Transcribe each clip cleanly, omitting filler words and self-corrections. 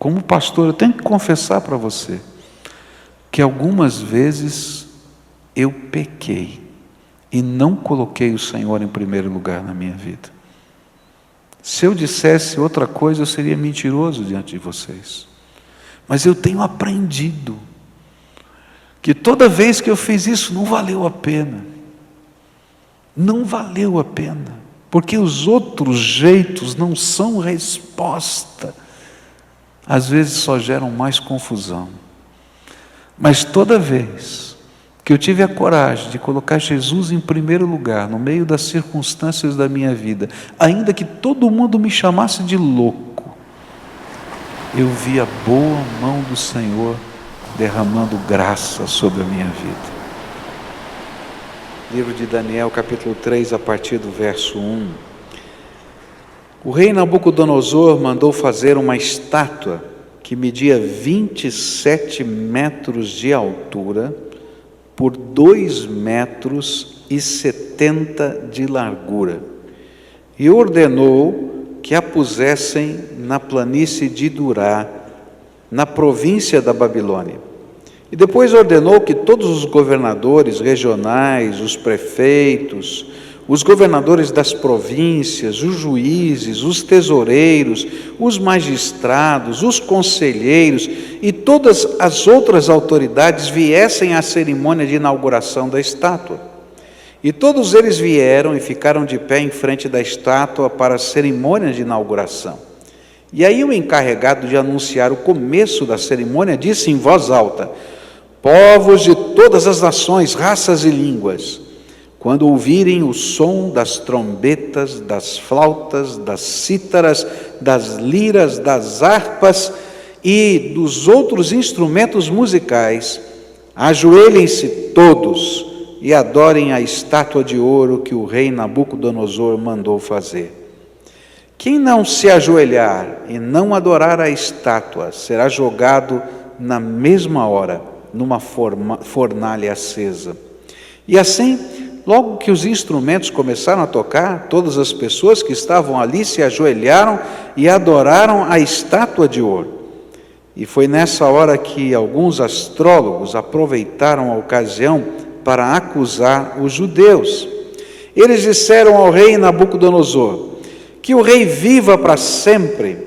Como pastor, eu tenho que confessar para você que algumas vezes eu pequei e não coloquei o Senhor em primeiro lugar na minha vida. Se eu dissesse outra coisa, eu seria mentiroso diante de vocês. Mas eu tenho aprendido que toda vez que eu fiz isso, não valeu a pena. Não valeu a pena. Porque os outros jeitos não são resposta. Às vezes só geram mais confusão. Mas toda vez que eu tive a coragem de colocar Jesus em primeiro lugar, no meio das circunstâncias da minha vida, ainda que todo mundo me chamasse de louco, eu vi a boa mão do Senhor derramando graça sobre a minha vida. Livro de Daniel, capítulo 3, a partir do verso 1. O rei Nabucodonosor mandou fazer uma estátua que media 27 metros de altura por 2,70 metros de largura, e ordenou que a pusessem na planície de Durá, na província da Babilônia. E depois ordenou que todos os governadores regionais, os prefeitos, os governadores das províncias, os juízes, os tesoureiros, os magistrados, os conselheiros e todas as outras autoridades viessem à cerimônia de inauguração da estátua. E todos eles vieram e ficaram de pé em frente da estátua para a cerimônia de inauguração. E aí o encarregado de anunciar o começo da cerimônia disse em voz alta: povos de todas as nações, raças e línguas, quando ouvirem o som das trombetas, das flautas, das cítaras, das liras, das harpas e dos outros instrumentos musicais, ajoelhem-se todos e adorem a estátua de ouro que o rei Nabucodonosor mandou fazer. Quem não se ajoelhar e não adorar a estátua será jogado na mesma hora numa fornalha acesa. E assim, logo que os instrumentos começaram a tocar, todas as pessoas que estavam ali se ajoelharam e adoraram a estátua de ouro. E foi nessa hora que alguns astrólogos aproveitaram a ocasião para acusar os judeus. Eles disseram ao rei Nabucodonosor: que o rei viva para sempre.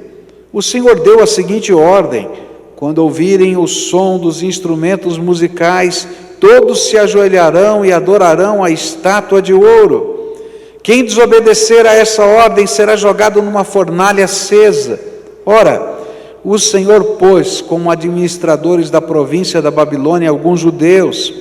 O Senhor deu a seguinte ordem: quando ouvirem o som dos instrumentos musicais, todos se ajoelharão e adorarão a estátua de ouro. Quem desobedecer a essa ordem será jogado numa fornalha acesa. Ora, o Senhor pôs como administradores da província da Babilônia alguns judeus.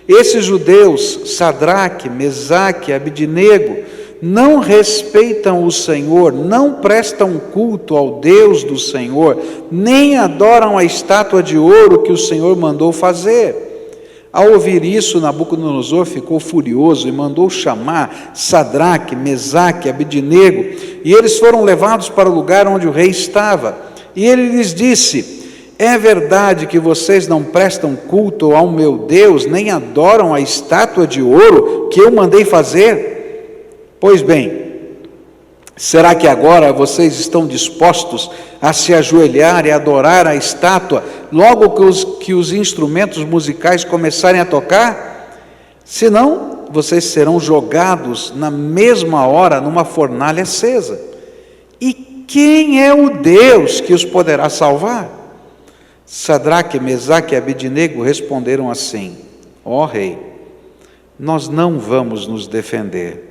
Esses judeus, Sadraque, Mesaque, Abidnego, não respeitam o Senhor, não prestam culto ao Deus do Senhor, nem adoram a estátua de ouro que o Senhor mandou fazer. Ao ouvir isso, Nabucodonosor ficou furioso e mandou chamar Sadraque, Mesaque, Abidnego, e eles foram levados para o lugar onde o rei estava. E ele lhes disse: é verdade que vocês não prestam culto ao meu Deus, nem adoram a estátua de ouro que eu mandei fazer? Pois bem, será que agora vocês estão dispostos a se ajoelhar e adorar a estátua, logo que os instrumentos musicais começarem a tocar? Senão, vocês serão jogados na mesma hora numa fornalha acesa. E quem é o Deus que os poderá salvar? Sadraque, Mesaque e Abidnego responderam assim: ó rei, nós não vamos nos defender.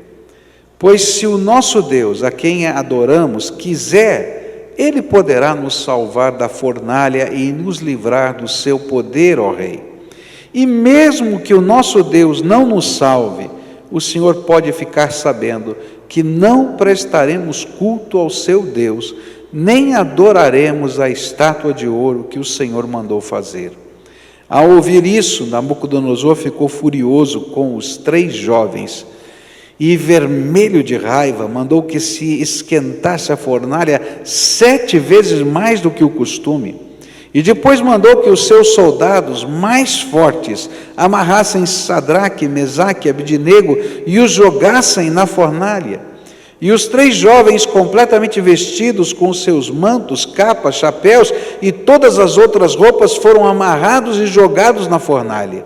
Pois se o nosso Deus, a quem adoramos, quiser, Ele poderá nos salvar da fornalha e nos livrar do seu poder, ó Rei. E mesmo que o nosso Deus não nos salve, o Senhor pode ficar sabendo que não prestaremos culto ao seu Deus, nem adoraremos a estátua de ouro que o Senhor mandou fazer. Ao ouvir isso, Nabucodonosor ficou furioso com os 3 jovens, e vermelho de raiva, mandou que se esquentasse a fornalha 7 vezes mais do que o costume. E depois mandou que os seus soldados mais fortes amarrassem Sadraque, Mesaque e Abidnego e os jogassem na fornalha. E os 3 jovens, completamente vestidos com seus mantos, capas, chapéus e todas as outras roupas foram amarrados e jogados na fornalha.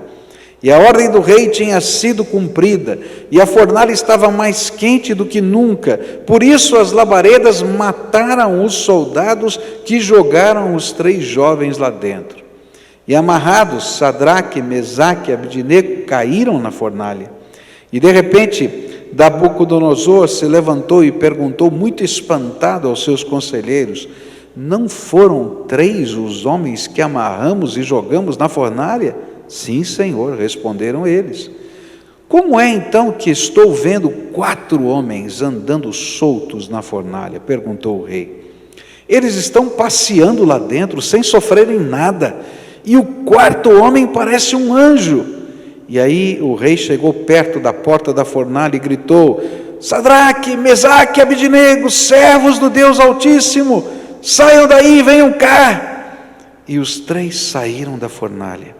E a ordem do rei tinha sido cumprida, e a fornalha estava mais quente do que nunca. Por isso as labaredas mataram os soldados que jogaram os 3 jovens lá dentro. E amarrados, Sadraque, Mesaque e Abdenego caíram na fornalha. E de repente, Nabucodonosor se levantou e perguntou, muito espantado, aos seus conselheiros: não foram 3 os homens que amarramos e jogamos na fornalha? Sim, Senhor, responderam eles. Como é então que estou vendo 4 homens andando soltos na fornalha? Perguntou o rei. Eles estão passeando lá dentro sem sofrerem nada, e o 4º homem parece um anjo. E aí o rei chegou perto da porta da fornalha e gritou: Sadraque, Mesaque e Abdenego, servos do Deus Altíssimo, saiam daí e venham cá. E os 3 saíram da fornalha.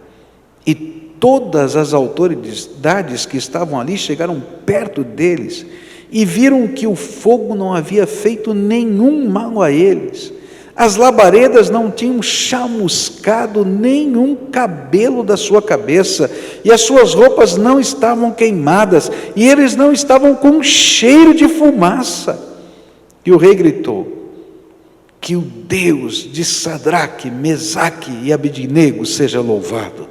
E todas as autoridades que estavam ali chegaram perto deles e viram que o fogo não havia feito nenhum mal a eles. As labaredas não tinham chamuscado nenhum cabelo da sua cabeça, e as suas roupas não estavam queimadas, e eles não estavam com cheiro de fumaça. E o rei gritou: que o Deus de Sadraque, Mesaque e Abdenego seja louvado.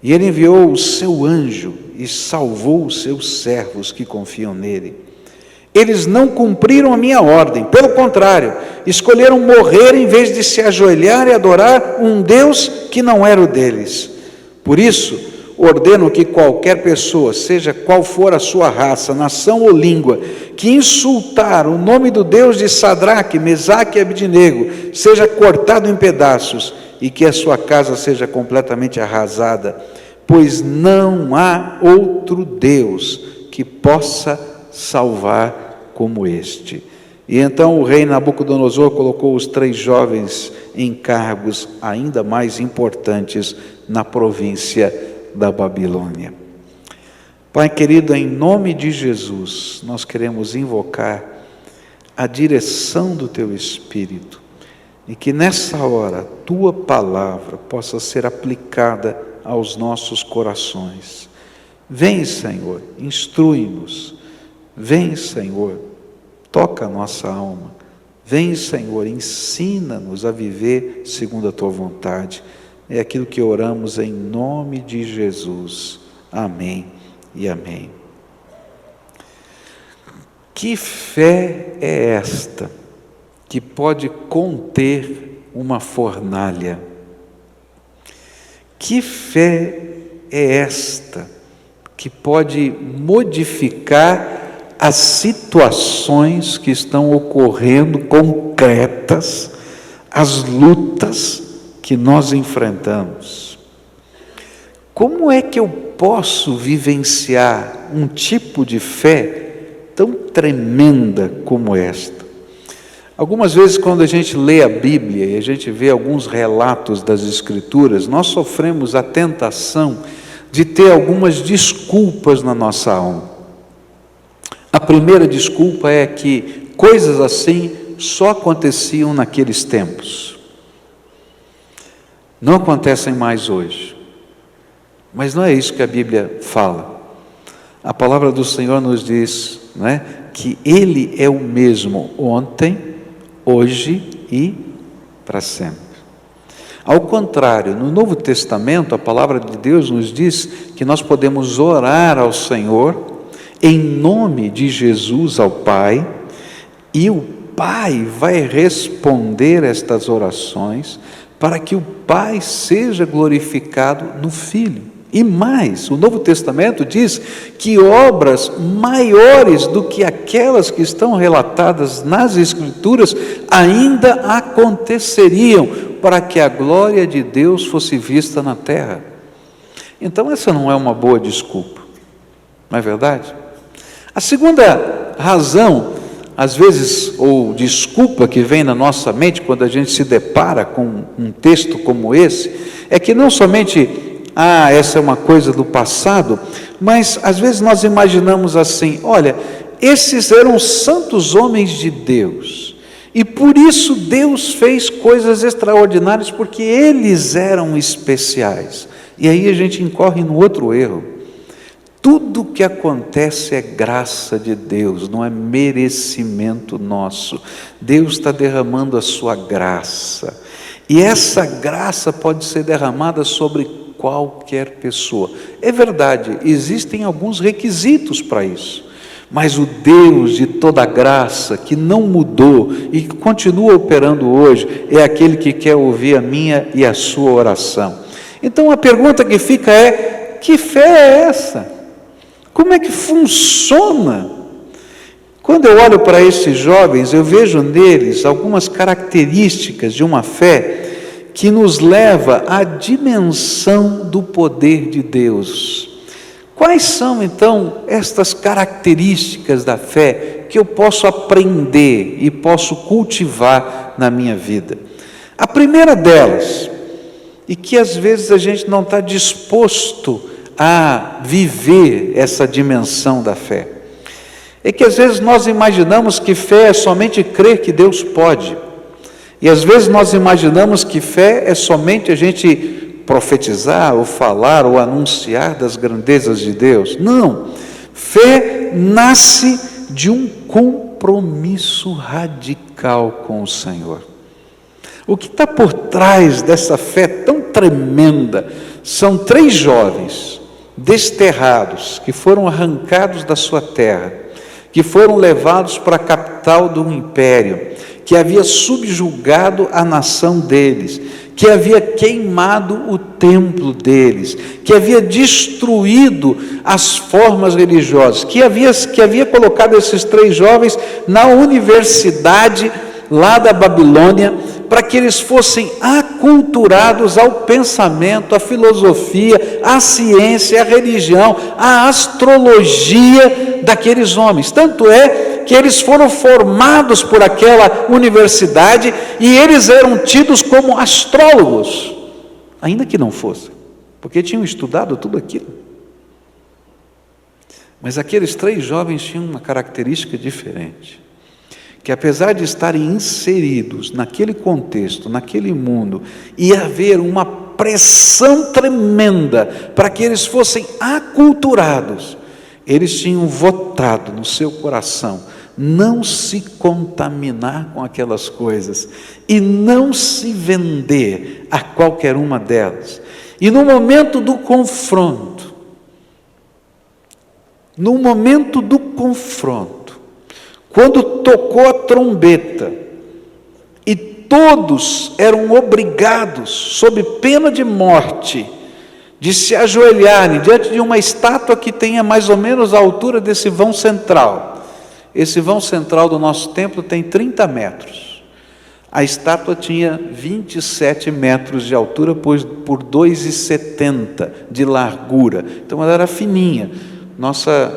E ele enviou o seu anjo e salvou os seus servos que confiam nele. Eles não cumpriram a minha ordem, pelo contrário, escolheram morrer em vez de se ajoelhar e adorar um Deus que não era o deles. Por isso, ordeno que qualquer pessoa, seja qual for a sua raça, nação ou língua, que insultar o nome do Deus de Sadraque, Mesaque e Abdenego, seja cortado em pedaços, e que a sua casa seja completamente arrasada, pois não há outro Deus que possa salvar como este. E então o rei Nabucodonosor colocou os 3 jovens em cargos ainda mais importantes na província da Babilônia. Pai querido, em nome de Jesus, nós queremos invocar a direção do Teu Espírito, e que nessa hora a Tua palavra possa ser aplicada aos nossos corações. Vem, Senhor, instrui-nos. Vem, Senhor, toca a nossa alma. Vem, Senhor, ensina-nos a viver segundo a Tua vontade. É aquilo que oramos em nome de Jesus. Amém e amém. Que fé é esta que pode conter uma fornalha? Que fé é esta que pode modificar as situações que estão ocorrendo concretas, as lutas que nós enfrentamos? Como é que eu posso vivenciar um tipo de fé tão tremenda como esta? Algumas vezes, quando a gente lê a Bíblia e a gente vê alguns relatos das Escrituras, nós sofremos a tentação de ter algumas desculpas na nossa alma. A primeira desculpa é que coisas assim só aconteciam naqueles tempos. Não acontecem mais hoje. Mas não é isso que a Bíblia fala. A palavra do Senhor nos diz, né, que Ele é o mesmo ontem, hoje e para sempre. Ao contrário, no Novo Testamento, a palavra de Deus nos diz que nós podemos orar ao Senhor em nome de Jesus ao Pai, e o Pai vai responder estas orações para que o Pai seja glorificado no Filho. E mais, o Novo Testamento diz que obras maiores do que aquelas que estão relatadas nas Escrituras ainda aconteceriam para que a glória de Deus fosse vista na terra. Então essa não é uma boa desculpa, não é verdade? A segunda razão, às vezes, ou desculpa que vem na nossa mente quando a gente se depara com um texto como esse, é que não somente essa é uma coisa do passado, mas às vezes nós imaginamos assim: olha, esses eram santos homens de Deus, E por isso Deus fez coisas extraordinárias, porque eles eram especiais. E aí a gente incorre no outro erro. Tudo que acontece é graça de Deus, não é merecimento nosso. Deus está derramando a sua graça. E essa graça pode ser derramada sobre qualquer pessoa. É verdade, existem alguns requisitos para isso. Mas o Deus de toda graça, que não mudou e que continua operando hoje, é aquele que quer ouvir a minha e a sua oração. Então a pergunta que fica é: que fé é essa? Como é que funciona? Quando eu olho para esses jovens, eu vejo neles algumas características de uma fé que nos leva à dimensão do poder de Deus. Quais são então estas características da fé que eu posso aprender e posso cultivar na minha vida? A primeira delas, e que às vezes a gente não está disposto a viver essa dimensão da fé, é que às vezes nós imaginamos que fé é somente crer que Deus pode, e às vezes nós imaginamos que fé é somente a gente profetizar, ou falar, ou anunciar das grandezas de Deus. Não, fé nasce de um compromisso radical com o Senhor. O que está por trás dessa fé tão tremenda são 3 jovens desterrados, que foram arrancados da sua terra, que foram levados para a capital do império, que havia subjugado a nação deles, que havia queimado o templo deles, que havia destruído as formas religiosas, que havia colocado esses 3 jovens na universidade lá da Babilônia, para que eles fossem aculturados ao pensamento, à filosofia, à ciência, à religião, à astrologia daqueles homens. Tanto é que eles foram formados por aquela universidade e eles eram tidos como astrólogos, ainda que não fossem, porque tinham estudado tudo aquilo. Mas aqueles 3 jovens tinham uma característica diferente, que apesar de estarem inseridos naquele contexto, naquele mundo, ia haver uma pressão tremenda para que eles fossem aculturados, eles tinham votado no seu coração não se contaminar com aquelas coisas e não se vender a qualquer uma delas. E no momento do confronto, quando tocou a trombeta e todos eram obrigados, sob pena de morte, de se ajoelharem diante de uma estátua que tenha mais ou menos a altura desse vão central. Esse vão central do nosso templo tem 30 metros. A estátua tinha 27 metros de altura por 2,70 de largura. Então ela era fininha.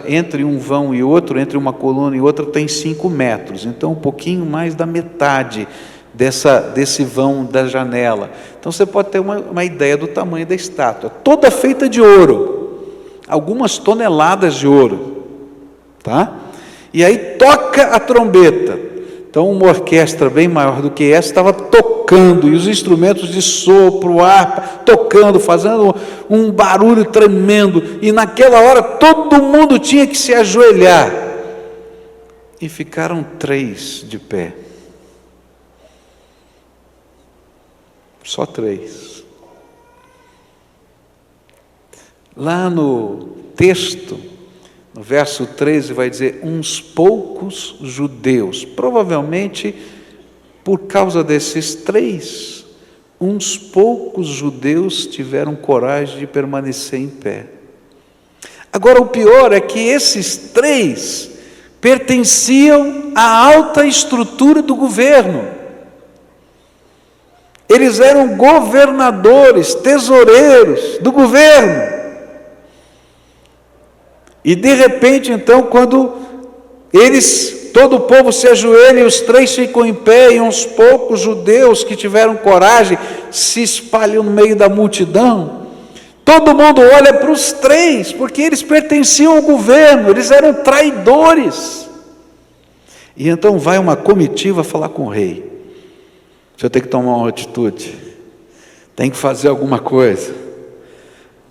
Entre um vão e outro, entre uma coluna e outra, tem 5 metros. Então um pouquinho mais da metade desse vão da janela. Então você pode ter uma ideia do tamanho da estátua. Toda feita de ouro. Algumas toneladas de ouro. Tá? E aí toca a trombeta. Então uma orquestra bem maior do que essa estava tocando, e os instrumentos de sopro, harpa, tocando, fazendo um barulho tremendo, e naquela hora todo mundo tinha que se ajoelhar, e ficaram 3 de pé, só 3. Lá no texto, no verso 13 vai dizer, uns poucos judeus, provavelmente por causa desses 3, uns poucos judeus tiveram coragem de permanecer em pé. Agora o pior é que esses 3 pertenciam à alta estrutura do governo. Eles eram governadores, tesoureiros do governo. E de repente, então, quando todo o povo se ajoelha e os 3 ficam em pé, e uns poucos judeus que tiveram coragem se espalham no meio da multidão, todo mundo olha para os 3, porque eles pertenciam ao governo, eles eram traidores. E então vai uma comitiva falar com o rei. O senhor tem que tomar uma atitude, tem que fazer alguma coisa.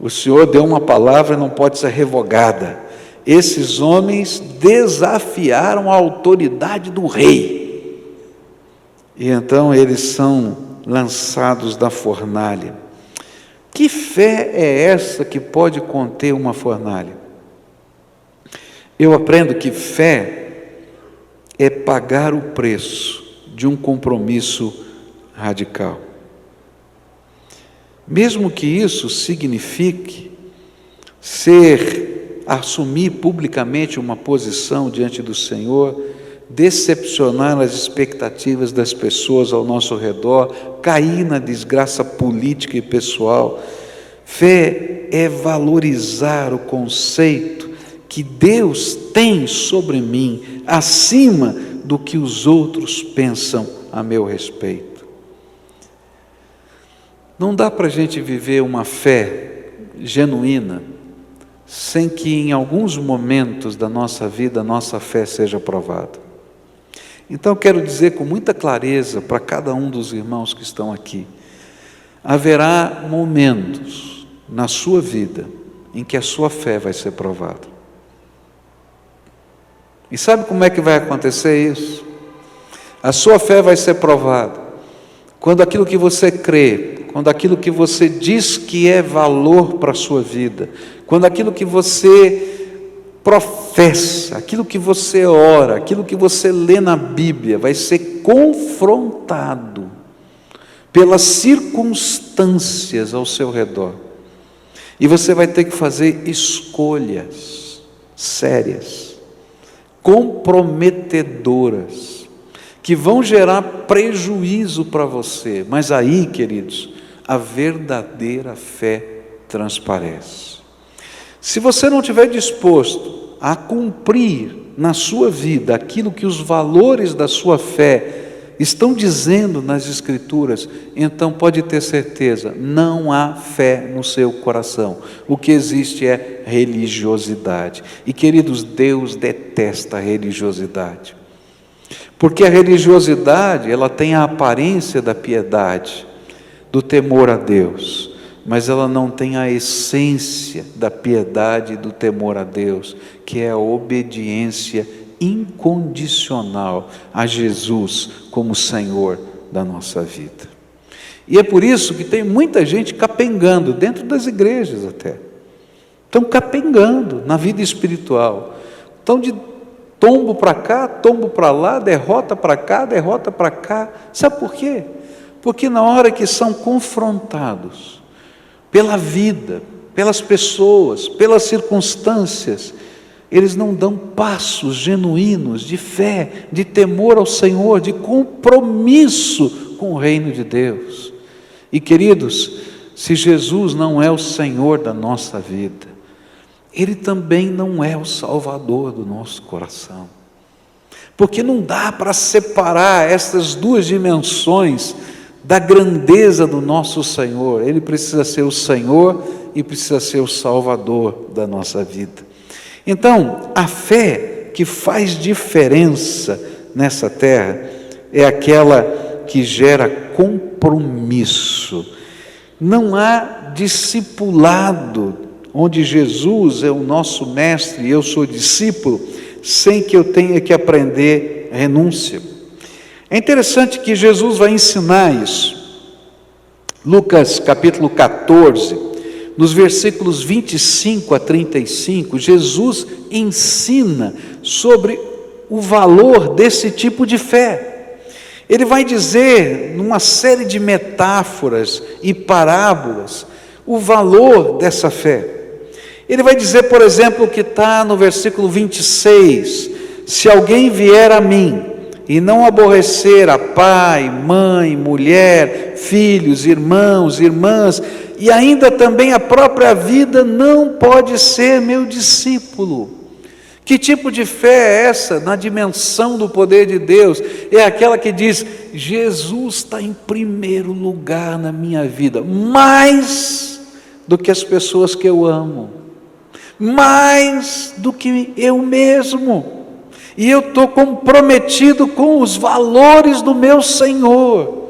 O senhor deu uma palavra e não pode ser revogada. Esses homens desafiaram a autoridade do rei. E então eles são lançados da fornalha. Que fé é essa que pode conter uma fornalha? Eu aprendo que fé é pagar o preço de um compromisso radical. Mesmo que isso signifique assumir publicamente uma posição diante do Senhor, decepcionar as expectativas das pessoas ao nosso redor, cair na desgraça política e pessoal. Fé é valorizar o conceito que Deus tem sobre mim, acima do que os outros pensam a meu respeito. Não dá para a gente viver uma fé genuína sem que em alguns momentos da nossa vida a nossa fé seja provada. Então eu quero dizer com muita clareza para cada um dos irmãos que estão aqui: haverá momentos na sua vida em que a sua fé vai ser provada. E sabe como é que vai acontecer isso? A sua fé vai ser provada quando aquilo que você crê, quando aquilo que você diz que é valor para a sua vida, quando aquilo que você professa, aquilo que você ora, aquilo que você lê na Bíblia, vai ser confrontado pelas circunstâncias ao seu redor. E você vai ter que fazer escolhas sérias, comprometedoras, que vão gerar prejuízo para você. Mas aí, queridos, a verdadeira fé transparece. Se você não estiver disposto a cumprir na sua vida aquilo que os valores da sua fé estão dizendo nas Escrituras, então pode ter certeza, não há fé no seu coração. O que existe é religiosidade. E queridos, Deus detesta a religiosidade. Porque a religiosidade, ela tem a aparência da piedade, do temor a Deus, mas ela não tem a essência da piedade e do temor a Deus, que é a obediência incondicional a Jesus como Senhor da nossa vida. E é por isso que tem muita gente capengando, dentro das igrejas até. Estão capengando na vida espiritual. Estão de tombo para cá, tombo para lá, derrota para cá, derrota para cá. Sabe por quê? Porque na hora que são confrontados pela vida, pelas pessoas, pelas circunstâncias, eles não dão passos genuínos de fé, de temor ao Senhor, de compromisso com o reino de Deus. E queridos, se Jesus não é o Senhor da nossa vida, Ele também não é o Salvador do nosso coração. Porque não dá para separar essas duas dimensões da grandeza do nosso Senhor. Ele precisa ser o Senhor e precisa ser o Salvador da nossa vida. Então, a fé que faz diferença nessa terra é aquela que gera compromisso. Não há discipulado onde Jesus é o nosso mestre e eu sou discípulo, sem que eu tenha que aprender renúncia. É interessante que Jesus vai ensinar isso. Lucas capítulo 14, nos versículos 25 a 35, Jesus ensina sobre o valor desse tipo de fé. Ele vai dizer, numa série de metáforas e parábolas, o valor dessa fé. Ele vai dizer, por exemplo, o que está no versículo 26, se alguém vier a mim e não aborrecer a pai, mãe, mulher, filhos, irmãos, irmãs, e ainda também a própria vida, não pode ser meu discípulo. Que tipo de fé é essa na dimensão do poder de Deus? É aquela que diz, Jesus está em primeiro lugar na minha vida, mais do que as pessoas que eu amo, mais do que eu mesmo. e eu estou comprometido com os valores do meu Senhor,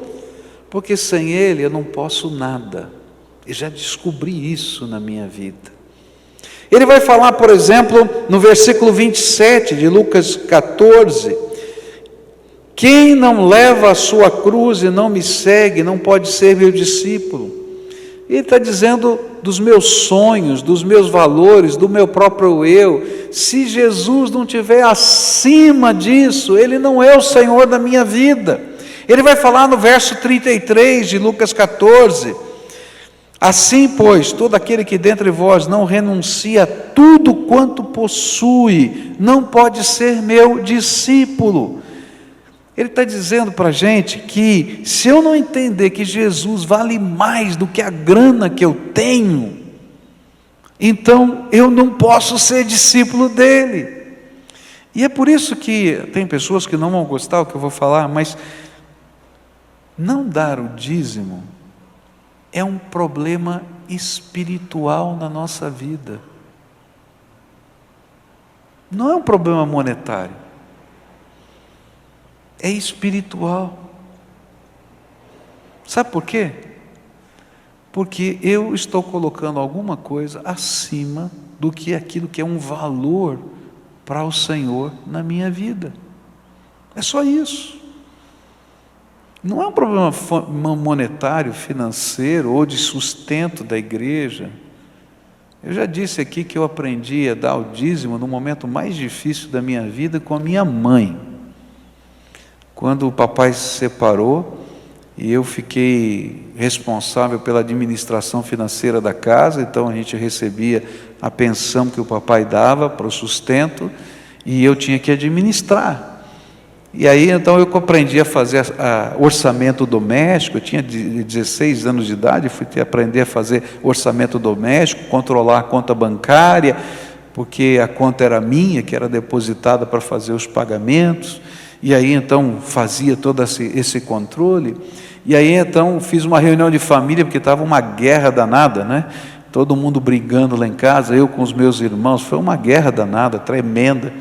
porque sem Ele eu não posso nada. Eu já descobri isso na minha vida. Ele vai falar, por exemplo, no versículo 27 de Lucas 14, quem não leva a sua cruz e não me segue, não pode ser meu discípulo. Ele está dizendo dos meus sonhos, dos meus valores, do meu próprio eu. Se Jesus não estiver acima disso, Ele não é o Senhor da minha vida. Ele vai falar no verso 33 de Lucas 14, assim, pois, todo aquele que dentre vós não renuncia a tudo quanto possui, não pode ser meu discípulo. Ele está dizendo para a gente que se eu não entender que Jesus vale mais do que a grana que eu tenho, então eu não posso ser discípulo dele. E é por isso que tem pessoas que não vão gostar do que eu vou falar, mas não dar o dízimo é um problema espiritual na nossa vida. Não é um problema monetário. É espiritual. Sabe por quê? Porque eu estou colocando alguma coisa acima do que aquilo que é um valor para o Senhor na minha vida. É só isso. Não é um problema monetário, financeiro ou de sustento da igreja. Eu já disse aqui que eu aprendi a dar o dízimo no momento mais difícil da minha vida com a minha mãe. Quando o papai se separou e eu fiquei responsável pela administração financeira da casa, então a gente recebia a pensão que o papai dava para o sustento e eu tinha que administrar. E aí então eu aprendi a fazer orçamento doméstico. Eu tinha 16 anos de idade, fui aprender a fazer orçamento doméstico, controlar a conta bancária, porque a conta era minha, que era depositada para fazer os pagamentos. E aí então fazia todo esse controle. E aí então fiz uma reunião de família, porque estava uma guerra danada, né? Todo mundo brigando lá em casa, eu com os meus irmãos, foi uma guerra danada, tremenda.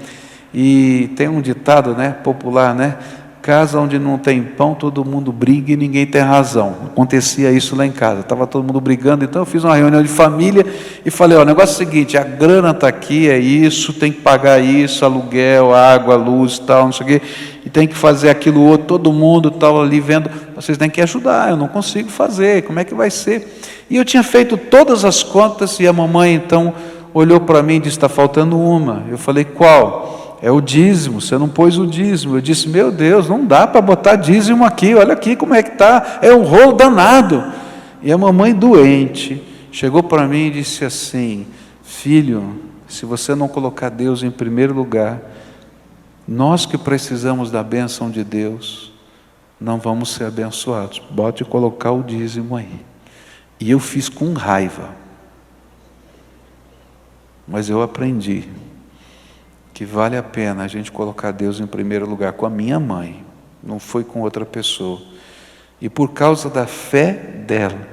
E tem um ditado, né, popular, né? Casa onde não tem pão, todo mundo briga e ninguém tem razão. Acontecia isso lá em casa, estava todo mundo brigando. Então eu fiz uma reunião de família e falei, ó, o negócio é o seguinte, a grana está aqui, é isso, tem que pagar isso, aluguel, água, luz, tal, não sei o quê, e tem que fazer aquilo outro, todo mundo tal ali vendo, vocês têm que ajudar, eu não consigo fazer, como é que vai ser? E eu tinha feito todas as contas, e a mamãe então olhou para mim e disse, está faltando uma. Eu falei, qual? É o dízimo, você não pôs o dízimo. Eu disse, meu Deus, não dá para botar dízimo aqui, olha aqui como é que está, é um rolo danado. E a mamãe doente chegou para mim e disse assim, filho, se você não colocar Deus em primeiro lugar, nós que precisamos da bênção de Deus, não vamos ser abençoados, bote colocar o dízimo aí. E eu fiz com raiva, mas eu aprendi que vale a pena a gente colocar Deus em primeiro lugar com a minha mãe, não foi com outra pessoa. E por causa da fé dela,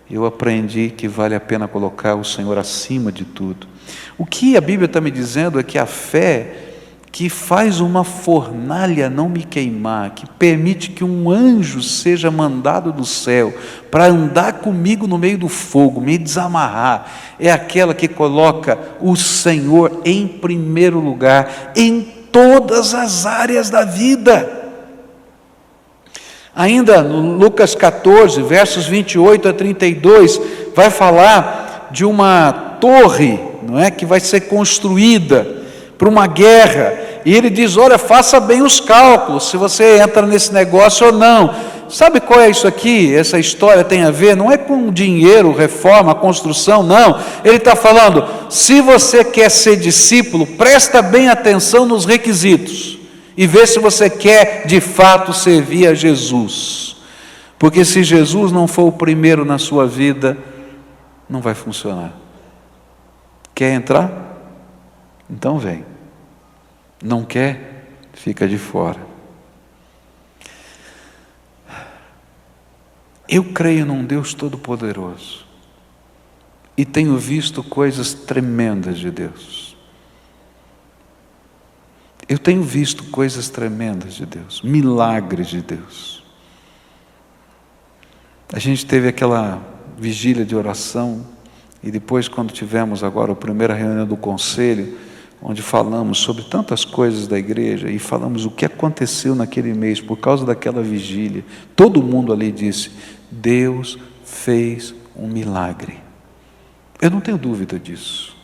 eu aprendi que vale a pena colocar o Senhor acima de tudo. O que a Bíblia está me dizendo é que a fé que faz uma fornalha não me queimar, que permite que um anjo seja mandado do céu para andar comigo no meio do fogo, me desamarrar, é aquela que coloca o Senhor em primeiro lugar, em todas as áreas da vida. Ainda no Lucas 14, versos 28 a 32, vai falar de uma torre, não é, que vai ser construída para uma guerra, e ele diz, olha, faça bem os cálculos, se você entra nesse negócio ou não. Sabe qual é isso aqui? Essa história tem a ver, não é com dinheiro, reforma, construção, não. Ele está falando, se você quer ser discípulo, presta bem atenção nos requisitos, e vê se você quer de fato servir a Jesus, porque se Jesus não for o primeiro na sua vida, não vai funcionar. Quer entrar? Então vem. Não quer? Fica de fora. Eu creio num Deus Todo-Poderoso e tenho visto coisas tremendas de Deus. Eu tenho visto coisas tremendas de Deus, milagres de Deus. A gente teve aquela vigília de oração, e depois, quando tivemos agora a primeira reunião do conselho, onde falamos sobre tantas coisas da igreja, e falamos o que aconteceu naquele mês, por causa daquela vigília, todo mundo ali disse: Deus fez um milagre. Eu não tenho dúvida disso.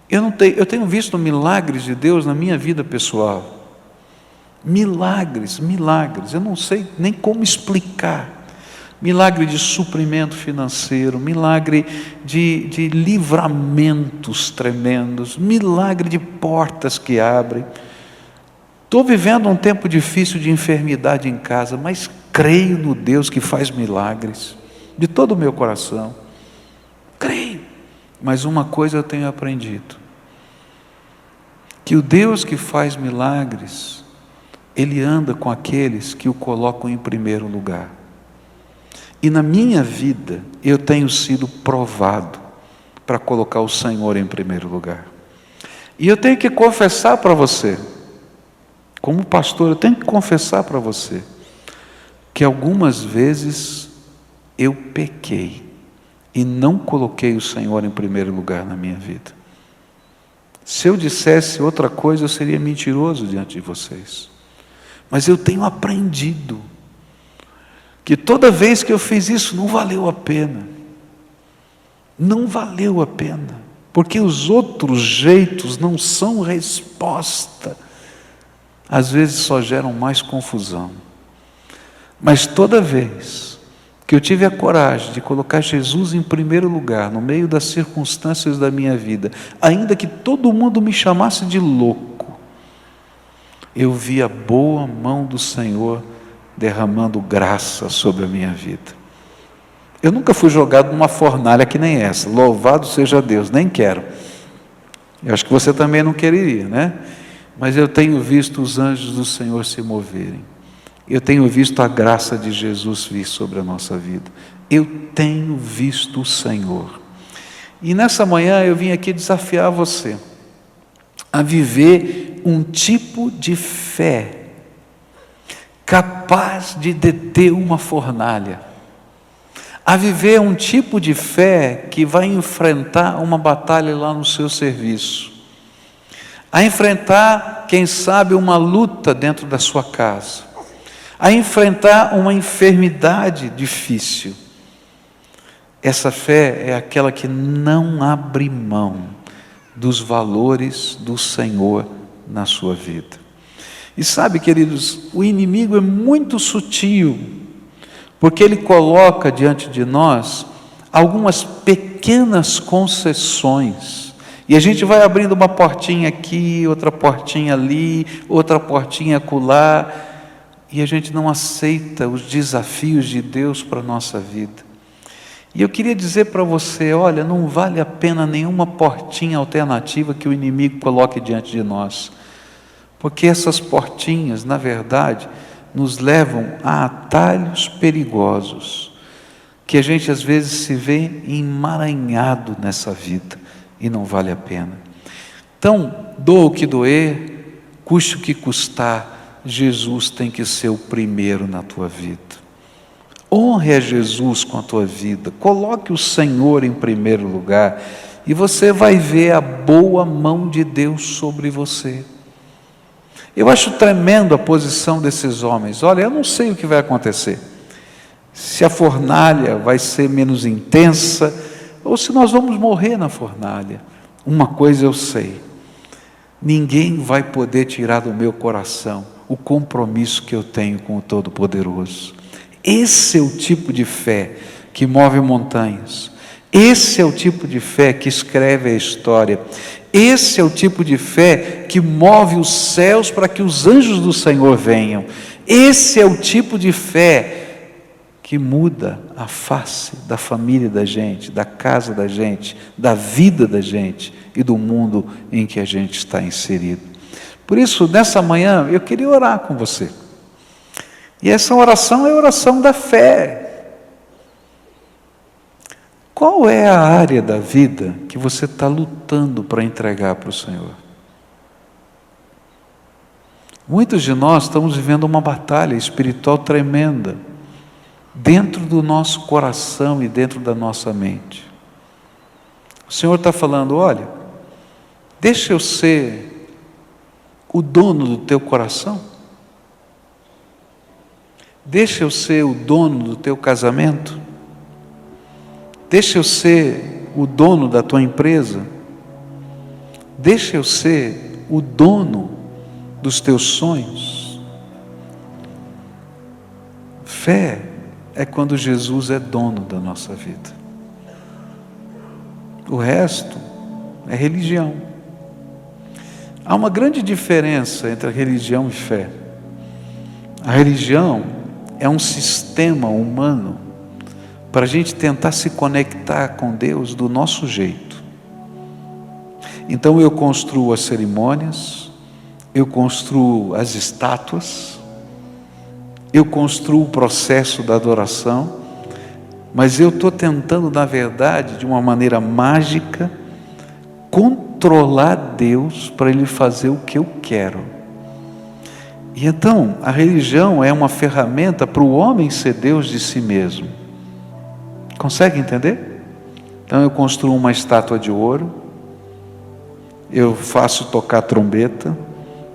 Eu tenho visto milagres de Deus na minha vida pessoal. Milagres, milagres, eu não sei nem como explicar. Milagre de suprimento financeiro, milagre de livramentos tremendos, milagre de portas que abrem. Estou vivendo um tempo difícil de enfermidade em casa, mas creio no Deus que faz milagres, de todo o meu coração. Creio. Mas uma coisa eu tenho aprendido: que o Deus que faz milagres, Ele anda com aqueles que o colocam em primeiro lugar. E na minha vida, eu tenho sido provado para colocar o Senhor em primeiro lugar. E eu tenho que confessar para você, como pastor, eu tenho que confessar para você, que algumas vezes eu pequei e não coloquei o Senhor em primeiro lugar na minha vida. Se eu dissesse outra coisa, eu seria mentiroso diante de vocês. Mas eu tenho aprendido que toda vez que eu fiz isso, não valeu a pena. Não valeu a pena. Porque os outros jeitos não são resposta. Às vezes só geram mais confusão. Mas toda vez que eu tive a coragem de colocar Jesus em primeiro lugar, no meio das circunstâncias da minha vida, ainda que todo mundo me chamasse de louco, eu vi a boa mão do Senhor derramando graça sobre a minha vida. Eu nunca fui jogado numa fornalha que nem essa, louvado seja Deus, nem quero. Eu acho que você também não quereria, né? Mas eu tenho visto os anjos do Senhor se moverem. Eu tenho visto a graça de Jesus vir sobre a nossa vida. Eu tenho visto o Senhor. E nessa manhã eu vim aqui desafiar você a viver um tipo de fé capaz de deter uma fornalha, a viver um tipo de fé que vai enfrentar uma batalha lá no seu serviço, a enfrentar, quem sabe, uma luta dentro da sua casa, a enfrentar uma enfermidade difícil. Essa fé é aquela que não abre mão dos valores do Senhor na sua vida. E sabe, queridos, o inimigo é muito sutil, porque ele coloca diante de nós algumas pequenas concessões, e a gente vai abrindo uma portinha aqui, outra portinha ali, outra portinha acolá, e a gente não aceita os desafios de Deus para a nossa vida. E eu queria dizer para você, olha, não vale a pena nenhuma portinha alternativa que o inimigo coloque diante de nós, porque essas portinhas, na verdade, nos levam a atalhos perigosos, que a gente às vezes se vê emaranhado nessa vida, e não vale a pena. Então, doa o que doer, custe o que custar, Jesus tem que ser o primeiro na tua vida. Honre a Jesus com a tua vida, coloque o Senhor em primeiro lugar, e você vai ver a boa mão de Deus sobre você. Eu acho tremendo a posição desses homens. Olha, eu não sei o que vai acontecer, se a fornalha vai ser menos intensa, ou se nós vamos morrer na fornalha. Uma coisa eu sei: ninguém vai poder tirar do meu coração o compromisso que eu tenho com o Todo-Poderoso. Esse é o tipo de fé que move montanhas. Esse é o tipo de fé que escreve a história. Esse é o tipo de fé que move os céus para que os anjos do Senhor venham. Esse é o tipo de fé que muda a face da família da gente, da casa da gente, da vida da gente e do mundo em que a gente está inserido. Por isso, nessa manhã, eu queria orar com você. E essa oração é a oração da fé. Qual é a área da vida que você está lutando para entregar para o Senhor? Muitos de nós estamos vivendo uma batalha espiritual tremenda, dentro do nosso coração e dentro da nossa mente. O Senhor está falando: olha, deixa eu ser o dono do teu coração, deixa eu ser o dono do teu casamento, deixa eu ser o dono da tua empresa, deixa eu ser o dono dos teus sonhos. Fé é quando Jesus é dono da nossa vida. O resto é religião. Há uma grande diferença entre a religião e fé. A religião é um sistema humano para a gente tentar se conectar com Deus do nosso jeito. Então eu construo as cerimônias, eu construo as estátuas, eu construo o processo da adoração, mas eu estou tentando, na verdade, de uma maneira mágica, controlar Deus para Ele fazer o que eu quero. E então, a religião é uma ferramenta para o homem ser Deus de si mesmo. Consegue entender? Então eu construo uma estátua de ouro, eu faço tocar trombeta,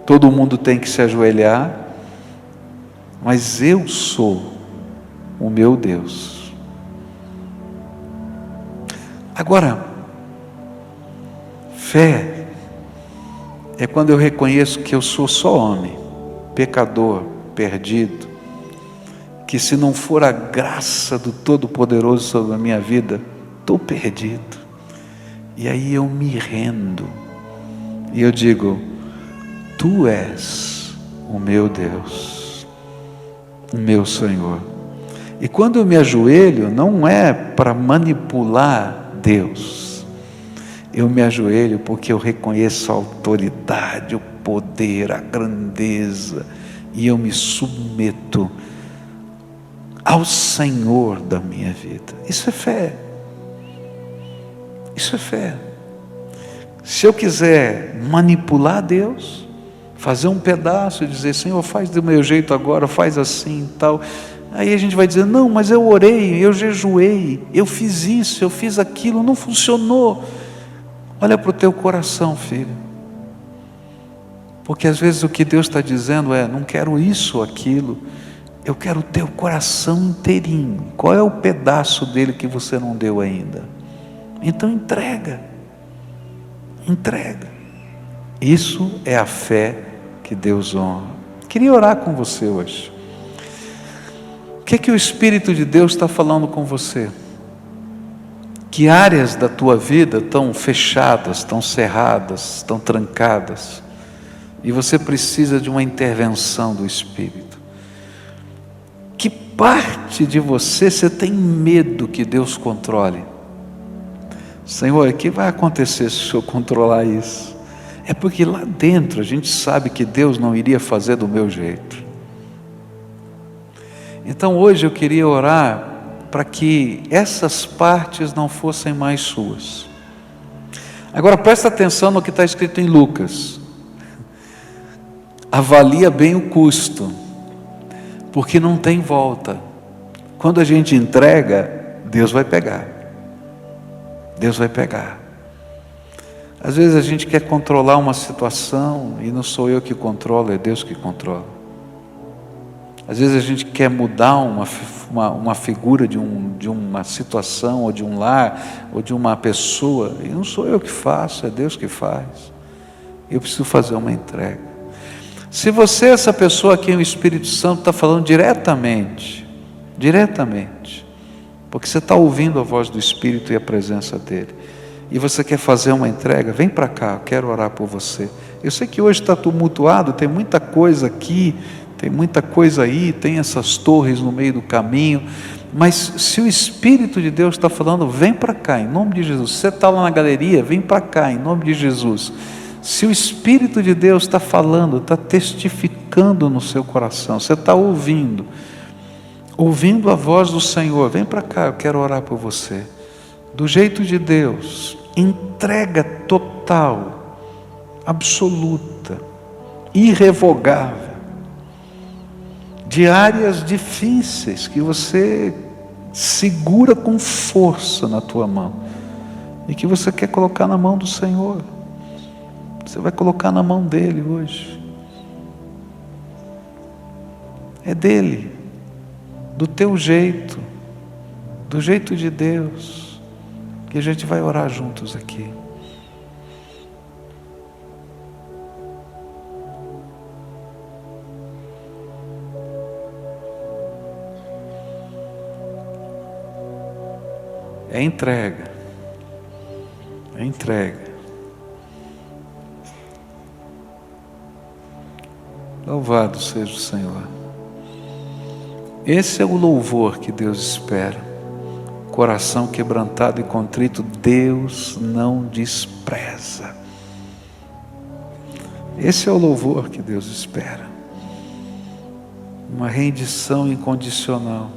todo mundo tem que se ajoelhar, mas eu sou o meu Deus. Agora, fé é quando eu reconheço que eu sou só homem, pecador, perdido, que se não for a graça do Todo-Poderoso sobre a minha vida, estou perdido. E aí eu me rendo, e eu digo: Tu és o meu Deus, o meu Senhor. E quando eu me ajoelho, não é para manipular Deus, eu me ajoelho porque eu reconheço a autoridade, o poder, a grandeza, e eu me submeto ao Senhor da minha vida. Isso é fé. Isso é fé. Se eu quiser manipular Deus, fazer um pedaço e dizer: Senhor, faz do meu jeito agora, faz assim e tal, aí a gente vai dizer: não, mas eu orei, eu jejuei, eu fiz isso, eu fiz aquilo, não funcionou. Olha para o teu coração, filho, porque às vezes o que Deus está dizendo é: não quero isso ou aquilo, eu quero o teu coração inteirinho. Qual é o pedaço dele que você não deu ainda? Então entrega. Isso é a fé que Deus honra. Queria orar com você hoje. O que é que o Espírito de Deus está falando com você? Que áreas da tua vida estão fechadas, estão cerradas, estão trancadas, e você precisa de uma intervenção do Espírito? Que parte de você tem medo que Deus controle? Senhor, o que vai acontecer se eu controlar isso? É porque lá dentro a gente sabe que Deus não iria fazer do meu jeito. Então hoje eu queria orar para que essas partes não fossem mais suas. Agora presta atenção no que está escrito em Lucas. Avalia bem o custo, porque não tem volta. Quando a gente entrega, Deus vai pegar. Deus vai pegar. Às vezes a gente quer controlar uma situação e não sou eu que controlo, é Deus que controla. Às vezes a gente quer mudar uma figura de uma situação, ou de um lar, ou de uma pessoa, e não sou eu que faço, é Deus que faz. Eu preciso fazer uma entrega. Se você, essa pessoa aqui, o Espírito Santo está falando diretamente, porque você está ouvindo a voz do Espírito e a presença dele, e você quer fazer uma entrega, vem para cá, eu quero orar por você. Eu sei que hoje está tumultuado, tem muita coisa aqui, tem muita coisa aí, tem essas torres no meio do caminho, mas se o Espírito de Deus está falando, vem para cá, em nome de Jesus. Se você está lá na galeria, vem para cá, em nome de Jesus. Se o Espírito de Deus está falando, está testificando no seu coração, você está ouvindo a voz do Senhor, vem para cá, eu quero orar por você. Do jeito de Deus, entrega total, absoluta, irrevogável, de áreas difíceis que você segura com força na tua mão e que você quer colocar na mão do Senhor. Você vai colocar na mão dele hoje. É dele, do teu jeito, do jeito de Deus, que a gente vai orar juntos aqui. É entrega. É entrega. Louvado seja o Senhor. Esse é o louvor que Deus espera. Coração quebrantado e contrito, Deus não despreza. Esse é o louvor que Deus espera. Uma rendição incondicional.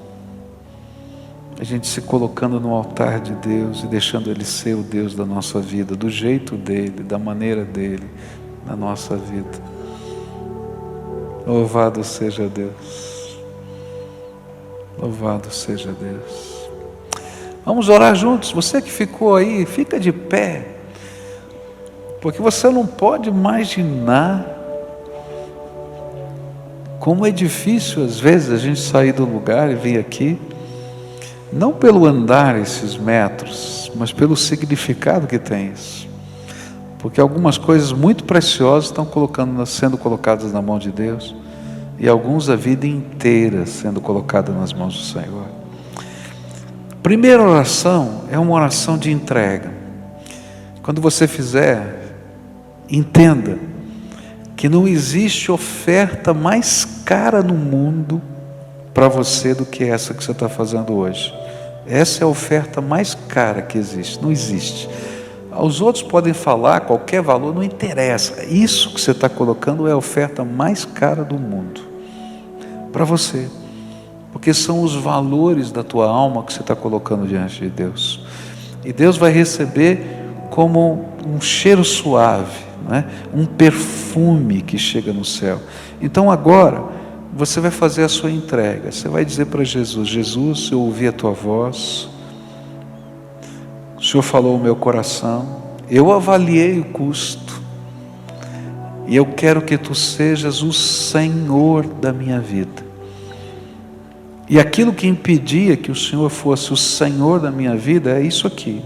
A gente se colocando no altar de Deus e deixando Ele ser o Deus da nossa vida, do jeito dEle, da maneira dEle, na nossa vida. Louvado seja Deus. Louvado seja Deus. Vamos orar juntos. Você que ficou aí, fica de pé, porque você não pode imaginar como é difícil às vezes a gente sair do lugar e vir aqui, não pelo andar esses metros, mas pelo significado que tem isso. Porque algumas coisas muito preciosas estão sendo colocadas na mão de Deus, e alguns a vida inteira sendo colocada nas mãos do Senhor. Primeira oração é uma oração de entrega. Quando você fizer, entenda que não existe oferta mais cara no mundo para você do que essa que você está fazendo hoje. Essa é a oferta mais cara que existe, não existe. Os outros podem falar qualquer valor, não interessa. Isso que você está colocando é a oferta mais cara do mundo para você, porque são os valores da tua alma que você está colocando diante de Deus, e Deus vai receber como um cheiro suave, né? Um perfume que chega no céu. Então agora você vai fazer a sua entrega. Você vai dizer para Jesus: Jesus, eu ouvi a tua voz, o Senhor falou ao meu coração, eu avaliei o custo, e eu quero que tu sejas o Senhor da minha vida. E aquilo que impedia que o Senhor fosse o Senhor da minha vida é isso aqui.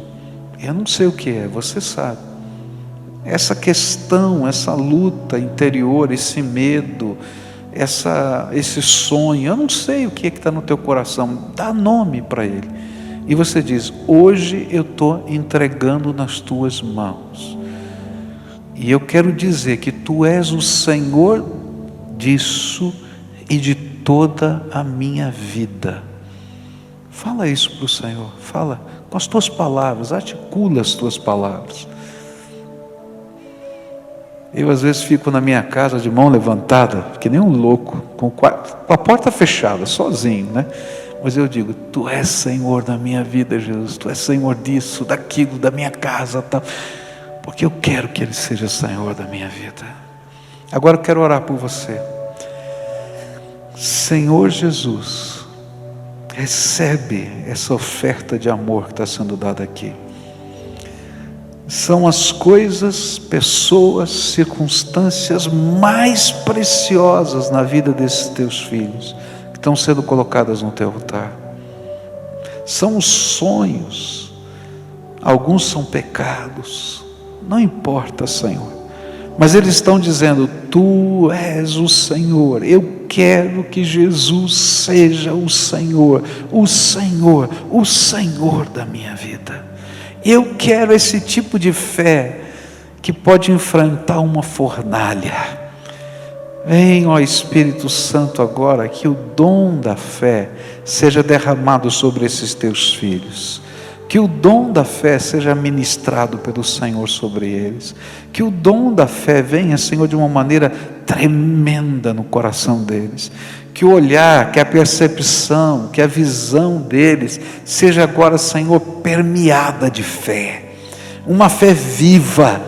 Eu não sei o que é, você sabe. Essa questão, essa luta interior, esse medo, esse sonho, eu não sei o que está no teu coração, dá nome para ele, e você diz: hoje eu estou entregando nas tuas mãos, e eu quero dizer que tu és o Senhor disso e de toda a minha vida. Fala isso para o Senhor, fala com as tuas palavras, articula as tuas palavras. Eu às vezes fico na minha casa de mão levantada, que nem um louco, com a porta fechada, sozinho, né? Mas eu digo: tu és Senhor da minha vida, Jesus. Tu és Senhor disso, daquilo, da minha casa, tá? Porque eu quero que Ele seja Senhor da minha vida. Agora eu quero orar por você. Senhor Jesus, recebe essa oferta de amor que está sendo dada aqui. São as coisas, pessoas, circunstâncias mais preciosas na vida desses teus filhos, que estão sendo colocadas no teu altar. São os sonhos, alguns são pecados, não importa, Senhor, mas eles estão dizendo: tu és o Senhor. Eu quero que Jesus seja o Senhor, o Senhor, o Senhor da minha vida. Eu quero esse tipo de fé que pode enfrentar uma fornalha. Vem, ó Espírito Santo, agora que o dom da fé seja derramado sobre esses teus filhos. Que o dom da fé seja ministrado pelo Senhor sobre eles. Que o dom da fé venha, Senhor, de uma maneira tremenda no coração deles. Que o olhar, que a percepção, que a visão deles seja agora, Senhor, permeada de fé. Uma fé viva,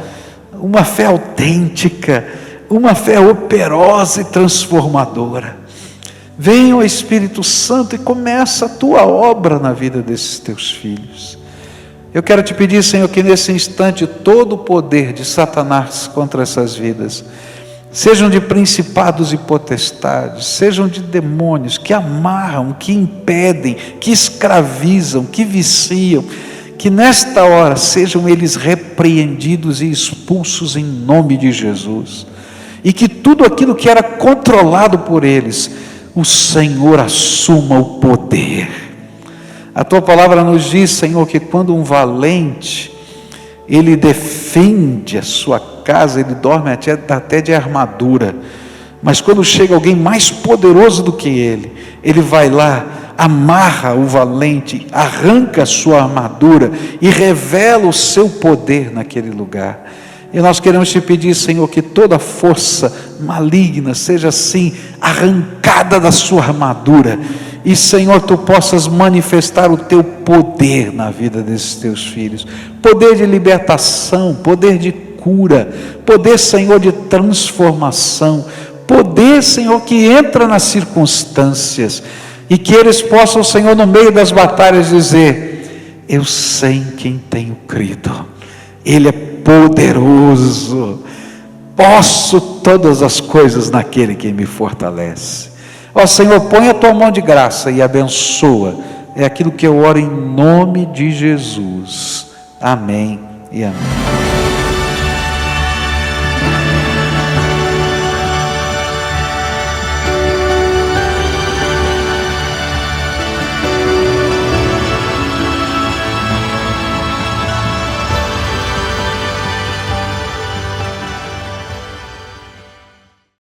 uma fé autêntica, uma fé operosa e transformadora. Venha o Espírito Santo e começa a tua obra na vida desses teus filhos. Eu quero te pedir, Senhor, que nesse instante todo o poder de Satanás contra essas vidas, sejam de principados e potestades, sejam de demônios que amarram, que impedem, que escravizam, que viciam, que nesta hora sejam eles repreendidos e expulsos em nome de Jesus, e que tudo aquilo que era controlado por eles, o Senhor assuma o poder. A tua palavra nos diz, Senhor, que quando um valente, ele defende a sua casa, ele dorme até de armadura, mas quando chega alguém mais poderoso do que ele vai lá, amarra o valente, arranca a sua armadura e revela o seu poder naquele lugar. E nós queremos te pedir, Senhor, que toda força maligna seja assim arrancada da sua armadura, e Senhor, tu possas manifestar o teu poder na vida desses teus filhos, poder de libertação, poder de cura, poder, Senhor, de transformação, poder, Senhor, que entra nas circunstâncias, e que eles possam, Senhor, no meio das batalhas dizer: eu sei em quem tenho crido, Ele é poderoso, posso todas as coisas naquele que me fortalece. Ó Senhor, põe a tua mão de graça e abençoa, é aquilo que eu oro em nome de Jesus, amém e amém.